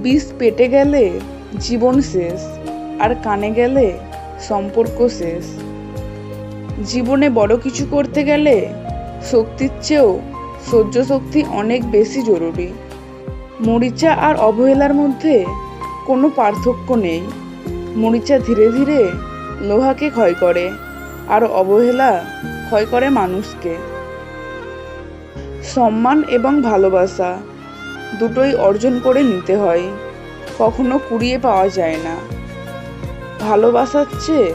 বিষ পেটে গেলে জীবন শেষ, আর কানে গেলে সম্পর্ক শেষ। জীবনে বড় কিছু করতে গেলে শক্তির চেয়েও সহ্য শক্তি অনেক বেশি জরুরি। মরিচা আর অবহেলার মধ্যে কোনো পার্থক্য নেই। মরিচা ধীরে ধীরে লোহাকে ক্ষয় করে, আর অবহেলা ক্ষয় করে মানুষকে। সম্মান এবং ভালোবাসা দুটোই অর্জন করে নিতে হয়, কখনো কুড়িয়ে পাওয়া যায় না। ভালোবাসার চেয়ে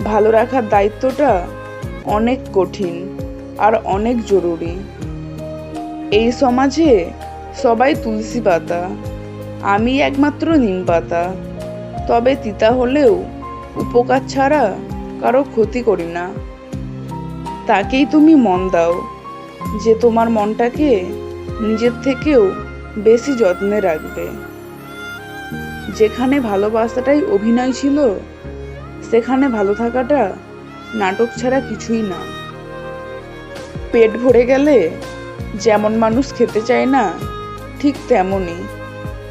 ভালো রাখার দায়িত্বটা অনেক কঠিন আর অনেক জরুরি। এই সমাজে সবাই তুলসী পাতা, আমি একমাত্র নিম পাতা। তবে তিতা হলেও উপকার ছাড়া কারো ক্ষতি করি না। তাকেই তুমি মন দাও যে তোমার মনটাকে নিজের থেকেও বেশি যত্নে রাখবে। যেখানে ভালোবাসাটাই অভিনয় ছিল, সেখানে ভালো থাকাটা নাটক ছাড়া কিছুই না। পেট ভরে গেলে যেমন মানুষ খেতে চায় না, ঠিক তেমনই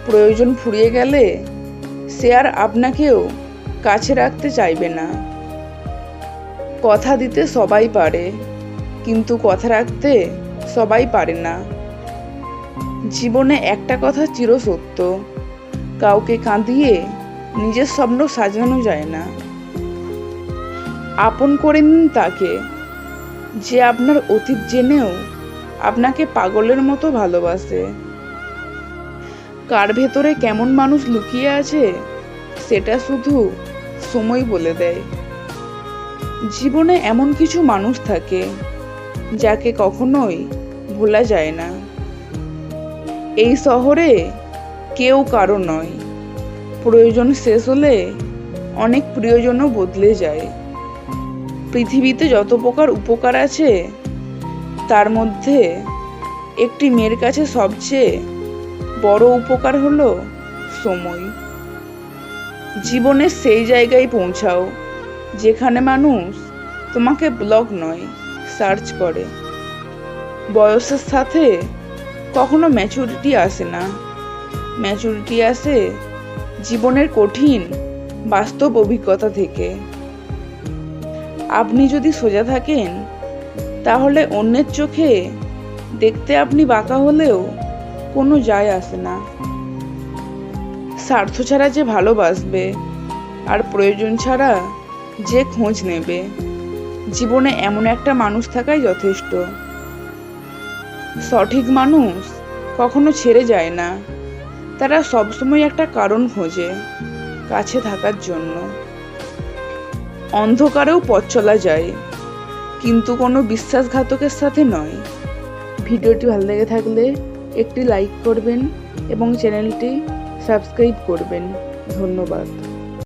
প্রয়োজন ফুরিয়ে গেলে সে আর আপনাকেও কাছে রাখতে চাইবে না। কথা দিতে সবাই পারে, কিন্তু কথা রাখতে সবাই পারে না। জীবনে একটা কথা চিরসত্য, কাউকে কাঁদিয়ে নিজের স্বপ্ন সাজানো যায় না। আপন করে নিন তাকে যে আপনার অতীত জেনেও আপনাকে পাগলের মতো ভালোবাসে। কার ভেতরে কেমন মানুষ লুকিয়ে আছে সেটা শুধু সময় বলে দেয়। জীবনে এমন কিছু মানুষ থাকে যাকে কখনোই ভোলা যায় না। এই শহরে কেউ কারো নয়, প্রয়োজন শেষ হলে অনেক প্রিয়জনও বদলে যায়। পৃথিবীতে যত প্রকার উপকার আছে, তার মধ্যে একটি মেয়ের কাছে সবচেয়ে বড় উপকার হলো সময়। জীবনের সেই জায়গায় পৌঁছাও যেখানে মানুষ তোমাকে ব্লক নয়, সার্চ করে। বয়সের সাথে কখনো ম্যাচুরিটি আসে না, ম্যাচুরিটি আসে জীবনের কঠিন বাস্তব অভিজ্ঞতা থেকে। আপনি যদি সোজা থাকেন, তাহলে অন্যের চোখে দেখতে আপনি বাঁকা হলেও কোনো যায় আসে না। স্বার্থ ছাড়া যে ভালোবাসবে, আর প্রয়োজন ছাড়া যে খোঁজ নেবে, জীবনে এমন একটা মানুষ থাকাই যথেষ্ট। সঠিক মানুষ কখনো ছেড়ে যায় না, তারা সবসময় একটা কারণ খোঁজে কাছে থাকার জন্য। অন্ধকারেও পথ চলা যায়, কিন্তু কোনো বিশ্বাসঘাতকের সাথে নয়। ভিডিওটি ভালো লেগে থাকলে একটি লাইক করবেন এবং চ্যানেলটি সাবস্ক্রাইব করবেন। ধন্যবাদ।